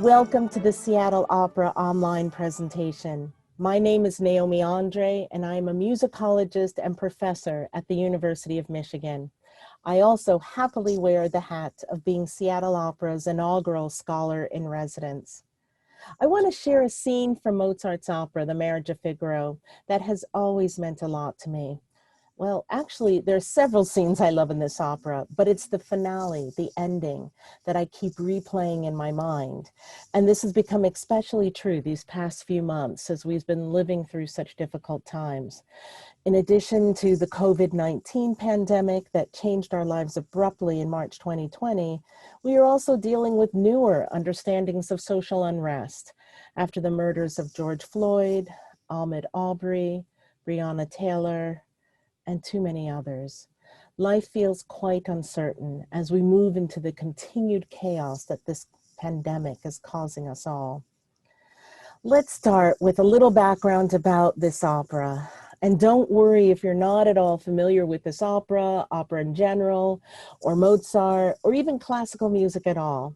Welcome to the Seattle Opera online presentation. My name is Naomi André, and I am a musicologist and professor at the University of Michigan. I also happily wear the hat of being Seattle Opera's inaugural scholar in residence. I want to share a scene from Mozart's opera, The Marriage of Figaro, that has always meant a lot to me. Well, actually, there are several scenes I love in this opera, but it's the finale, the ending, that I keep replaying in my mind. And this has become especially true these past few months as we've been living through such difficult times. In addition to the COVID-19 pandemic that changed our lives abruptly in March 2020, we are also dealing with newer understandings of social unrest after the murders of George Floyd, Ahmaud Arbery, Breonna Taylor, and too many others. Life feels quite uncertain as we move into the continued chaos that this pandemic is causing us all. Let's start with a little background about this opera. And don't worry if you're not at all familiar with this opera, opera in general, or Mozart, or even classical music at all.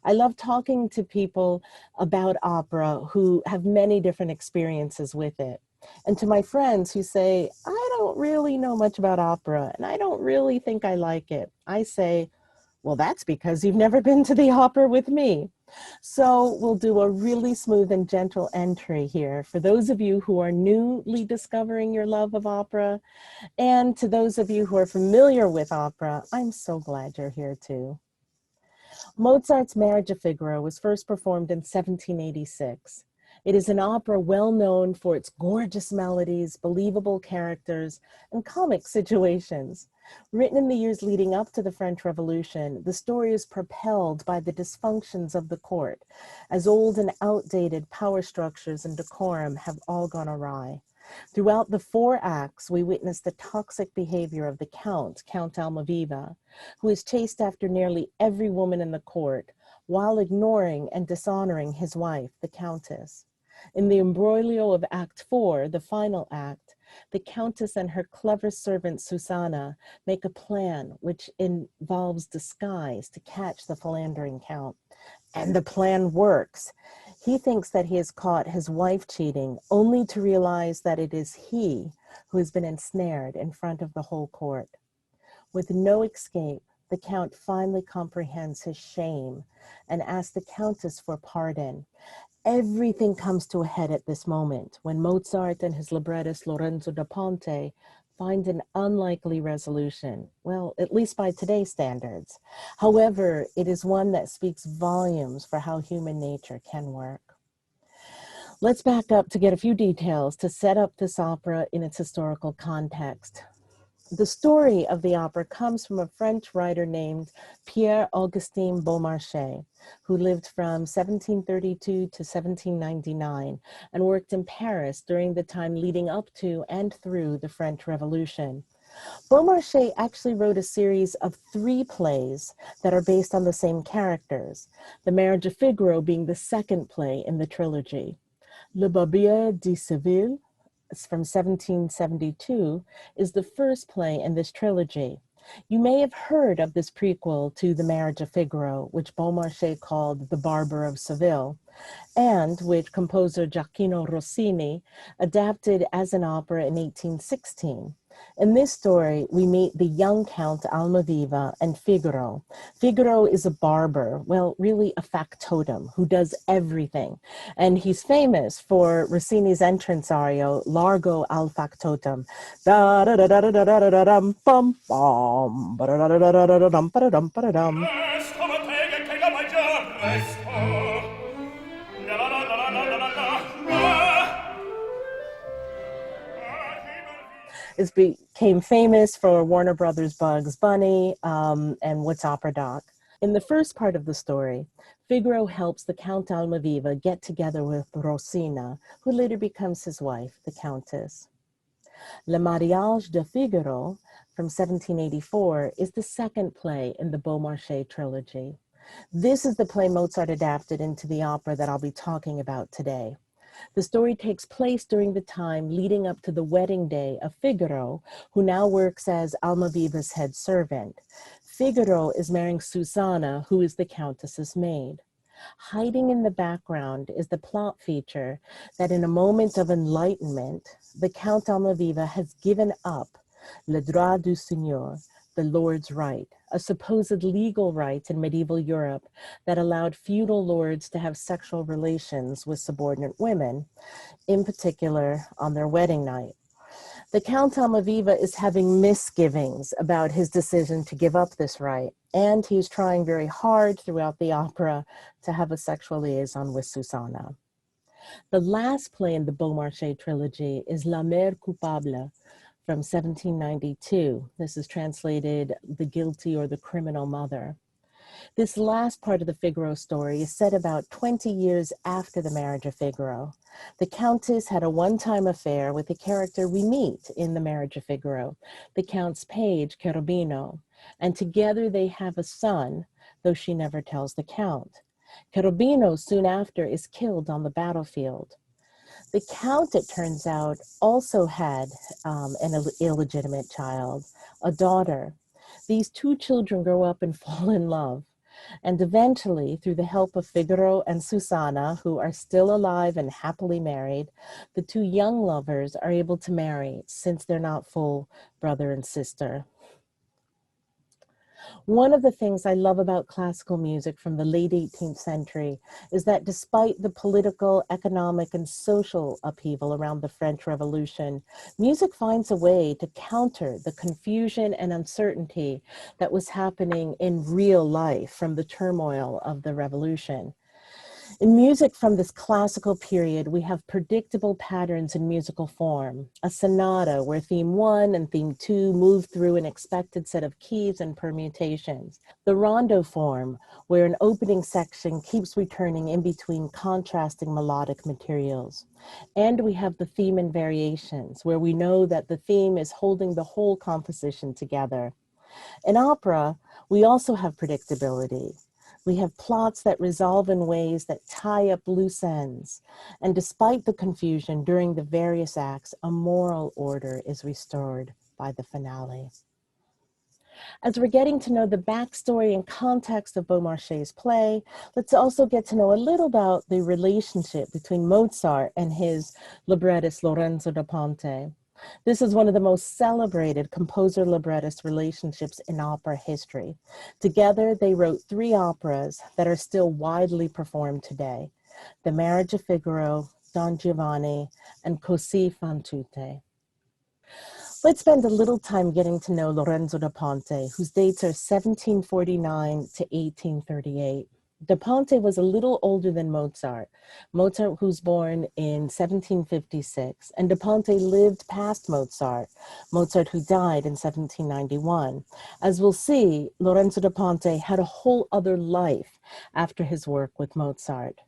I love talking to people about opera who have many different experiences with it. And to my friends who say, I don't really know much about opera, and I don't really think I like it, I say, well, that's because you've never been to the opera with me. So we'll do a really smooth and gentle entry here for those of you who are newly discovering your love of opera. And to those of you who are familiar with opera, I'm so glad you're here too. Mozart's Marriage of Figaro was first performed in 1786. It is an opera well known for its gorgeous melodies, believable characters, and comic situations. Written in the years leading up to the French Revolution, the story is propelled by the dysfunctions of the court, as old and outdated power structures and decorum have all gone awry. Throughout the 4 acts, we witness the toxic behavior of the Count Almaviva, who is chased after nearly every woman in the court, while ignoring and dishonoring his wife, the Countess. In the imbroglio of Act 4, the final act, the Countess and her clever servant Susanna make a plan which involves disguise to catch the philandering Count. And the plan works. He thinks that he has caught his wife cheating, only to realize that it is he who has been ensnared in front of the whole court. With no escape, the Count finally comprehends his shame and asks the Countess for pardon. Everything comes to a head at this moment when Mozart and his librettist Lorenzo De Ponte find an unlikely resolution, well, at least by today's standards. However, it is one that speaks volumes for how human nature can work. Let's back up to get a few details to set up this opera in its historical context. The story of the opera comes from a French writer named Pierre-Augustin Beaumarchais, who lived from 1732 to 1799 and worked in Paris during the time leading up to and through the French Revolution. Beaumarchais actually wrote a series of 3 plays that are based on the same characters, The Marriage of Figaro being the second play in the trilogy. Le Barbier de Séville from 1772 is the first play in this trilogy. You may have heard of this prequel to The Marriage of Figaro, which Beaumarchais called The Barber of Seville, and which composer Gioacchino Rossini adapted as an opera in 1816. In this story, we meet the young Count Almaviva and Figaro. Figaro is a barber, well, really a factotum who does everything. And he's famous for Rossini's entrance aria, Largo al Factotum. Da da da da da da da da dum bum bum ba da da da da da da dum ba da dum ba da dum. It became famous for Warner Brothers' Bugs Bunny and What's Opera Doc. In the first part of the story, Figaro helps the Count Almaviva get together with Rosina, who later becomes his wife, the Countess. Le Mariage de Figaro from 1784 is the second play in the Beaumarchais trilogy. This is the play Mozart adapted into the opera that I'll be talking about today. The story takes place during the time leading up to the wedding day of Figaro, who now works as Almaviva's head servant. Figaro is marrying Susanna, who is the Countess's maid. Hiding in the background is the plot feature that in a moment of enlightenment, the Count Almaviva has given up le droit du seigneur, the Lord's right, a supposed legal right in medieval Europe that allowed feudal lords to have sexual relations with subordinate women, in particular on their wedding night. The Count Almaviva is having misgivings about his decision to give up this right, and he's trying very hard throughout the opera to have a sexual liaison with Susanna. The last play in the Beaumarchais trilogy is La Mère Coupable from 1792. This is translated The Guilty or the Criminal Mother. This last part of the Figaro story is set about 20 years after the Marriage of Figaro. The Countess had a one-time affair with the character we meet in the Marriage of Figaro, the Count's page, Cherubino, and together they have a son, though she never tells the Count. Cherubino soon after is killed on the battlefield. The Count, it turns out, also had an illegitimate child, a daughter. These two children grow up and fall in love. And eventually, through the help of Figaro and Susanna, who are still alive and happily married, the two young lovers are able to marry since they're not full brother and sister. One of the things I love about classical music from the late 18th century is that despite the political, economic, and social upheaval around the French Revolution, music finds a way to counter the confusion and uncertainty that was happening in real life from the turmoil of the revolution. In music from this classical period, we have predictable patterns in musical form, a sonata where theme 1 and theme 2 move through an expected set of keys and permutations, the rondo form where an opening section keeps returning in between contrasting melodic materials. And we have the theme and variations where we know that the theme is holding the whole composition together. In opera, we also have predictability. We have plots that resolve in ways that tie up loose ends. And despite the confusion during the various acts, a moral order is restored by the finale. As we're getting to know the backstory and context of Beaumarchais' play, let's also get to know a little about the relationship between Mozart and his librettist Lorenzo De Ponte. This is one of the most celebrated composer-librettist relationships in opera history. Together, they wrote 3 operas that are still widely performed today: The Marriage of Figaro, Don Giovanni, and Così fan tutte. Let's spend a little time getting to know Lorenzo De Ponte, whose dates are 1749 to 1838. De Ponte was a little older than Mozart. Mozart was born in 1756, and De Ponte lived past Mozart, Mozart who died in 1791. As we'll see, Lorenzo De Ponte had a whole other life after his work with Mozart.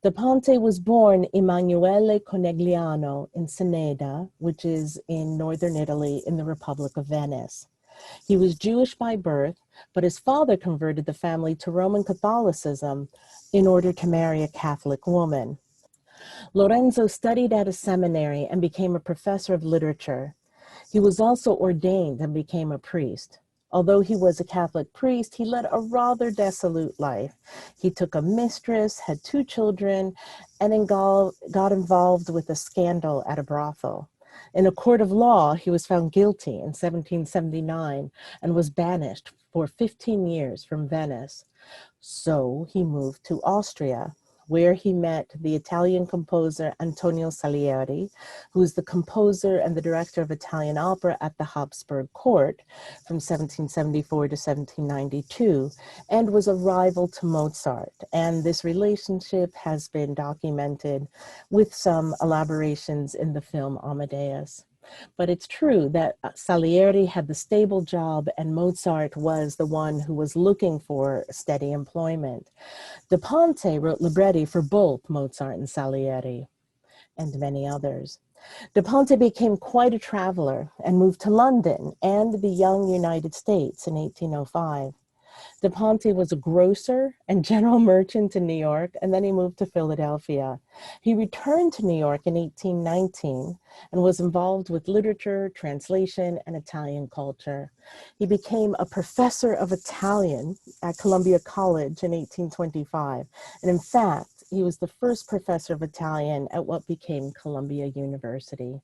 De Ponte was born Emanuele Conegliano in Ceneda, which is in northern Italy in the Republic of Venice. He was Jewish by birth, but his father converted the family to Roman Catholicism in order to marry a Catholic woman. Lorenzo studied at a seminary and became a professor of literature. He was also ordained and became a priest. Although he was a Catholic priest, he led a rather dissolute life. He took a mistress, had 2 children, and got involved with a scandal at a brothel. In a court of law, he was found guilty in 1779 and was banished for 15 years from Venice. So he moved to Austria, where he met the Italian composer Antonio Salieri, who is the composer and the director of Italian opera at the Habsburg court from 1774 to 1792, and was a rival to Mozart. And this relationship has been documented with some elaborations in the film Amadeus. But it's true that Salieri had the stable job and Mozart was the one who was looking for steady employment. De Ponte wrote libretti for both Mozart and Salieri and many others. De Ponte became quite a traveler and moved to London and the young United States in 1805. De Ponte was a grocer and general merchant in New York, and then he moved to Philadelphia. He returned to New York in 1819 and was involved with literature, translation, and Italian culture. He became a professor of Italian at Columbia College in 1825, and in fact, he was the first professor of Italian at what became Columbia University.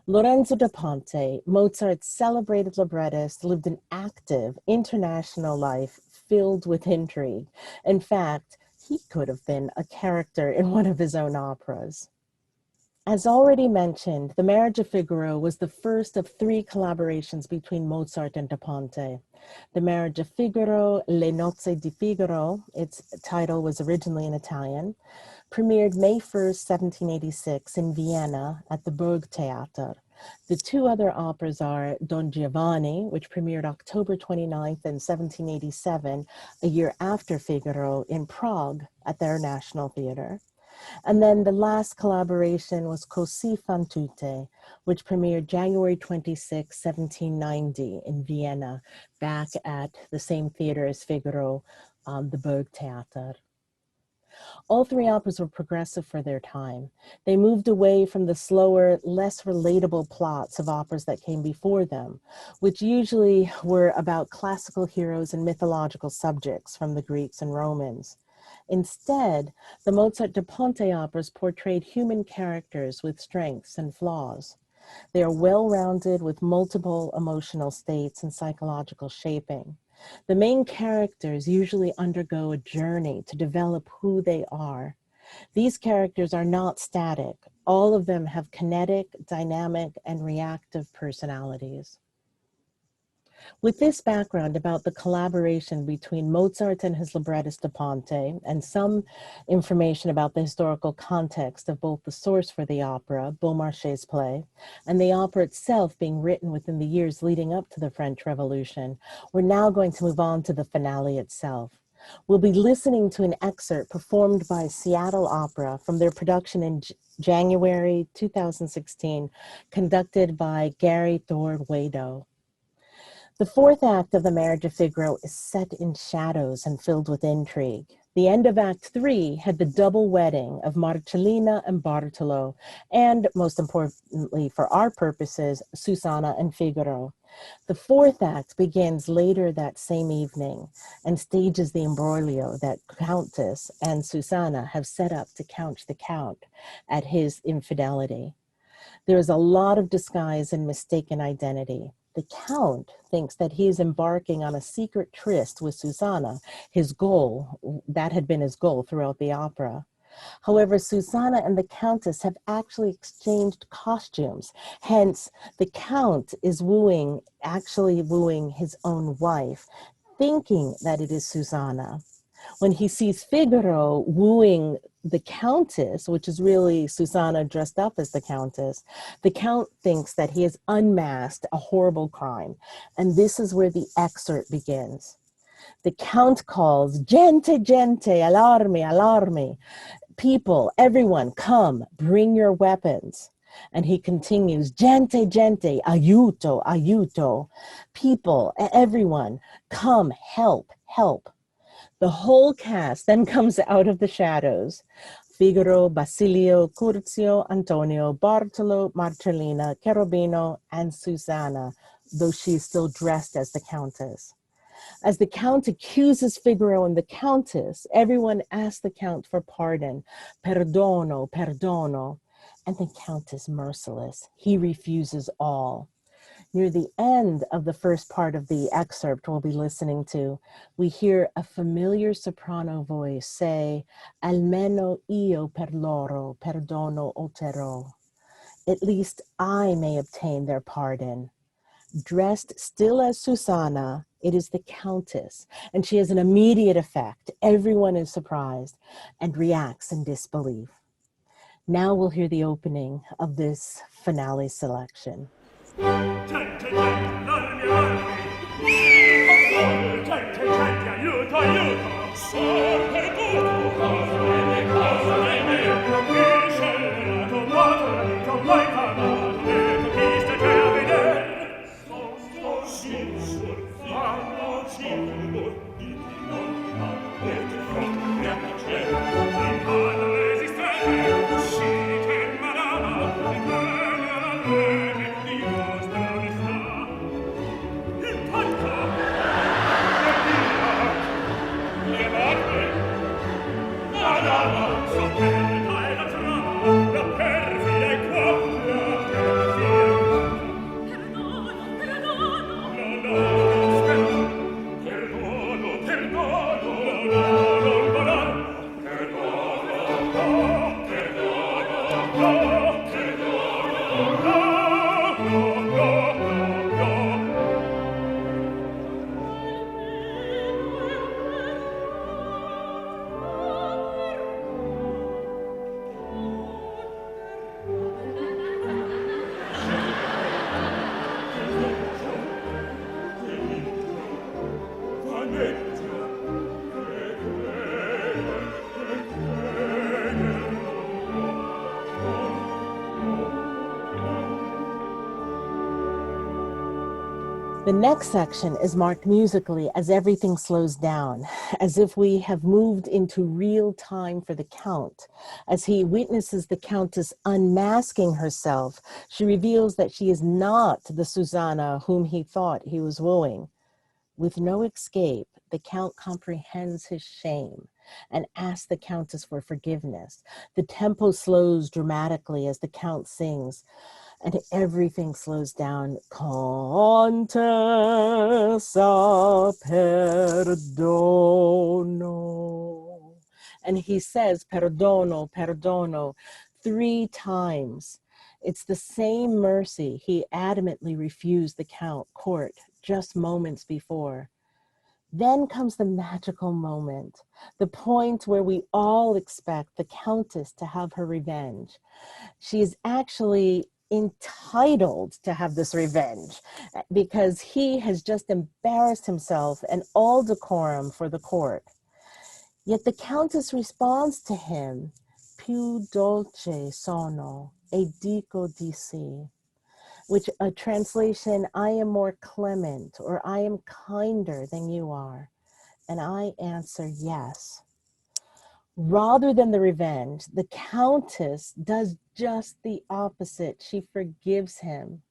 Lorenzo De Ponte, Mozart's celebrated librettist, lived an active international life filled with intrigue. In fact, he could have been a character in one of his own operas. As already mentioned, The Marriage of Figaro was the first of 3 collaborations between Mozart and De Ponte. The Marriage of Figaro, Le Nozze di Figaro, its title was originally in Italian, premiered May 1st, 1786 in Vienna at the Burgtheater. The 2 other operas are Don Giovanni, which premiered October 29th in 1787, a year after Figaro, in Prague at their National Theater. And then the last collaboration was Così fan tutte, which premiered January 26, 1790 in Vienna, back at the same theater as Figaro, the Burgtheater. All 3 operas were progressive for their time. They moved away from the slower, less relatable plots of operas that came before them, which usually were about classical heroes and mythological subjects from the Greeks and Romans. Instead, the Mozart-De Ponte operas portrayed human characters with strengths and flaws. They are well-rounded with multiple emotional states and psychological shaping. The main characters usually undergo a journey to develop who they are. These characters are not static. All of them have kinetic, dynamic, and reactive personalities. With this background about the collaboration between Mozart and his librettist De Ponte, and some information about the historical context of both the source for the opera, Beaumarchais' play, and the opera itself being written within the years leading up to the French Revolution, we're now going to move on to the finale itself. We'll be listening to an excerpt performed by Seattle Opera from their production in January 2016, conducted by Gary Thor-Wado. The 4th act of The Marriage of Figaro is set in shadows and filled with intrigue. The end of Act 3 had the double wedding of Marcellina and Bartolo, and most importantly for our purposes, Susanna and Figaro. The 4th act begins later that same evening and stages the imbroglio that Countess and Susanna have set up to count the Count at his infidelity. There is a lot of disguise and mistaken identity. The Count thinks that he's embarking on a secret tryst with Susanna, his goal. That had been his goal throughout the opera. However, Susanna and the Countess have actually exchanged costumes. Hence, the Count is actually wooing his own wife, thinking that it is Susanna. When he sees Figaro wooing the Countess, which is really Susanna dressed up as the Countess, the Count thinks that he has unmasked a horrible crime. And this is where the excerpt begins. The Count calls, "Gente, gente, allarmi, allarmi." People, everyone, come, bring your weapons. And he continues, "Gente, gente, aiuto, aiuto." People, everyone, come, help, help. The whole cast then comes out of the shadows. Figaro, Basilio, Curzio, Antonio, Bartolo, Marcellina, Cherubino, and Susanna, though she is still dressed as the Countess. As the Count accuses Figaro and the Countess, everyone asks the Count for pardon. Perdono, perdono. And the Count is merciless. He refuses all. Near the end of the first part of the excerpt we'll be listening to, we hear a familiar soprano voice say, "Almeno io per loro perdono otterò." At least I may obtain their pardon. Dressed still as Susanna, it is the Countess, and she has an immediate effect. Everyone is surprised and reacts in disbelief. Now we'll hear the opening of this finale selection. Gente, gente, l'armi, armi. Gente, gente, aiuto, aiuto. Sol perduto, cosa vede, cosa vede. Chi scegliato, l'autorito, mai parlato, detto chi stai a vedere. Sto sì, sul fanno, sì, The next section is marked musically as everything slows down, as if we have moved into real time for the Count. As he witnesses the Countess unmasking herself, she reveals that she is not the Susanna whom he thought he was wooing. With no escape, the Count comprehends his shame and asks the Countess for forgiveness. The tempo slows dramatically as the Count sings, and everything slows down. Contessa perdono. And he says perdono, perdono 3 times. It's the same mercy he adamantly refused the court just moments before. Then comes the magical moment, the point where we all expect the Countess to have her revenge. She is actually entitled to have this revenge because he has just embarrassed himself and all decorum for the court. Yet the Countess responds to him, più dolce sono e dico di sì, which a translation, I am more clement, or I am kinder than you are. And I answer yes. Rather than the revenge, the Countess does just the opposite. She forgives him.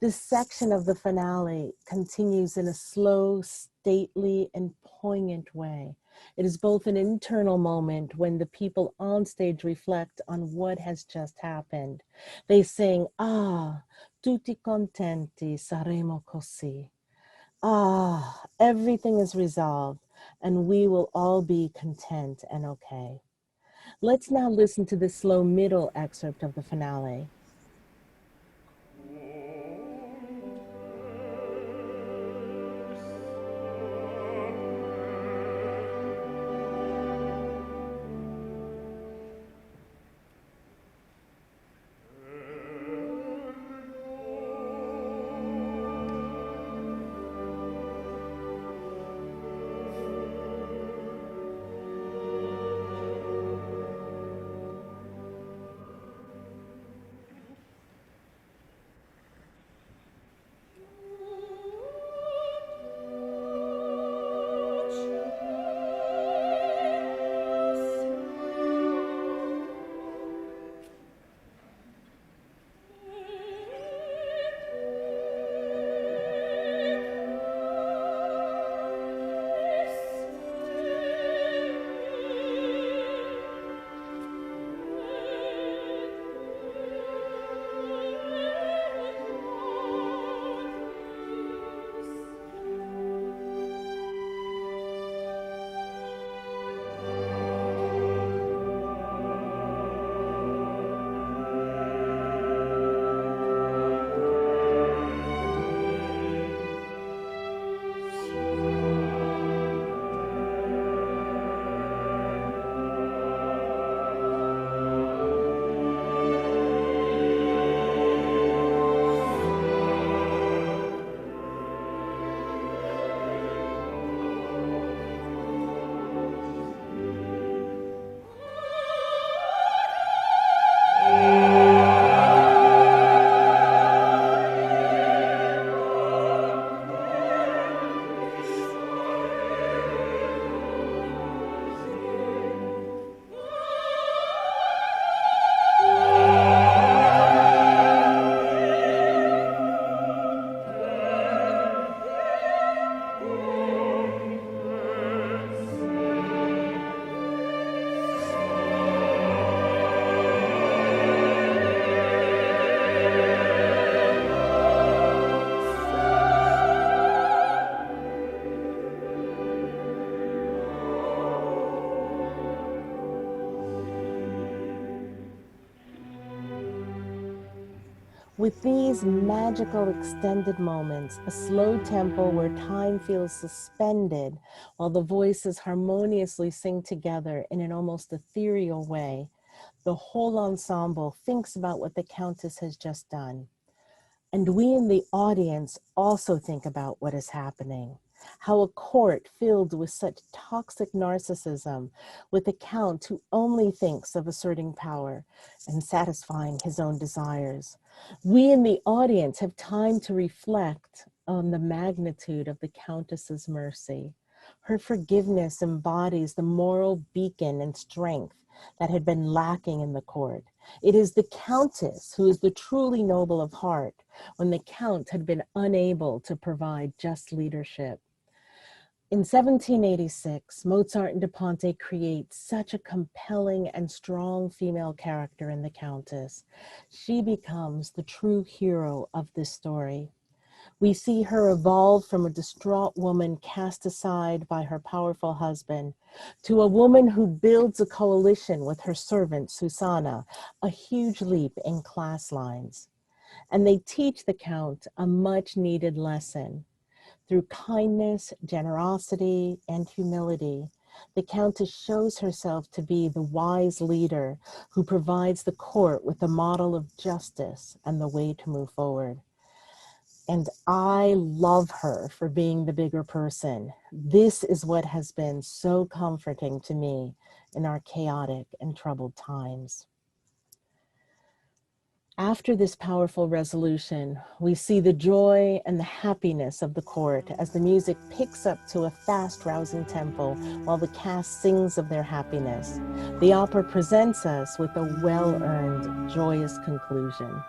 This section of the finale continues in a slow, stately, and poignant way. It is both an internal moment when the people on stage reflect on what has just happened. They sing, ah, tutti contenti saremo così. Ah, everything is resolved, and we will all be content and okay. Let's now listen to the slow middle excerpt of the finale. With these magical extended moments, a slow tempo where time feels suspended while the voices harmoniously sing together in an almost ethereal way, the whole ensemble thinks about what the Countess has just done. And we in the audience also think about what is happening. How a court filled with such toxic narcissism, with a Count who only thinks of asserting power and satisfying his own desires. We in the audience have time to reflect on the magnitude of the Countess's mercy. Her forgiveness embodies the moral beacon and strength that had been lacking in the court. It is the Countess who is the truly noble of heart when the Count had been unable to provide just leadership. In 1786, Mozart and De Ponte create such a compelling and strong female character in the Countess. She becomes the true hero of this story. We see her evolve from a distraught woman cast aside by her powerful husband to a woman who builds a coalition with her servant, Susanna, a huge leap in class lines. And they teach the Count a much needed lesson. Through kindness, generosity, and humility, the Countess shows herself to be the wise leader who provides the court with a model of justice and the way to move forward. And I love her for being the bigger person. This is what has been so comforting to me in our chaotic and troubled times. After this powerful resolution, we see the joy and the happiness of the court as the music picks up to a fast, rousing tempo while the cast sings of their happiness. The opera presents us with a well-earned, joyous conclusion.